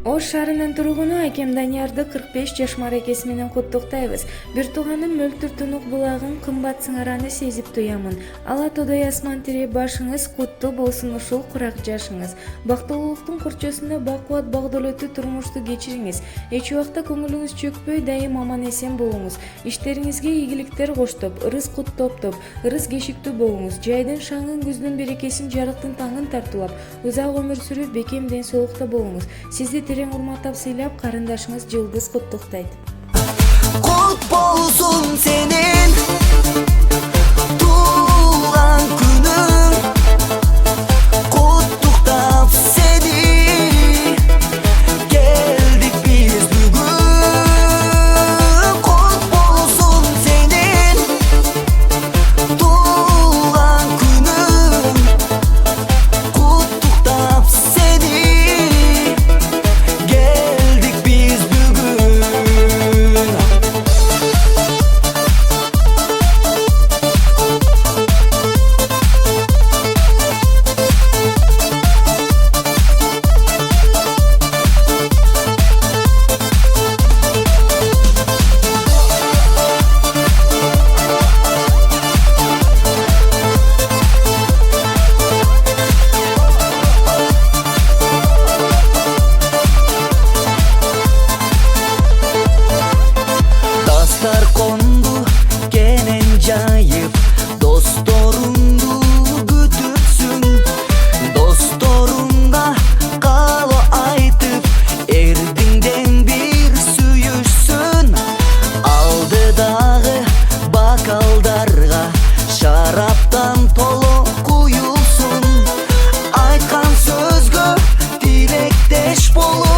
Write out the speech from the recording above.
Ош шаарынын тургуну Акем Даниярды 45 жаш маракеси менен куттуктайбыз. Бир тууганым мөлтүр тунук булагын кымбат сыңараны сезип туямын. Ала тодай асман тире башыңыз куттуу болсун ушул курак жашыңыз. Бактылуулуктун курчосунда бакубат багдөлөтү турмушту кечириңиз. Эч убакта көңүлүңүз чөкпөй, дайым аман эсен болуңуз. Иштериңизге ийгиликтер коштоп, ырыс кут топтоп, ырыс кешиктүү болуңуз. Жайдын шаңын, күздүн берекесин, жарыктын таңын тартуулап, узак өмүр сүрүп, бекем ден соолукта болуңуз. Сизди терең урматтап сыйлап, карындашыңыз Жылдыз куттуктайт. Кут болсун сенин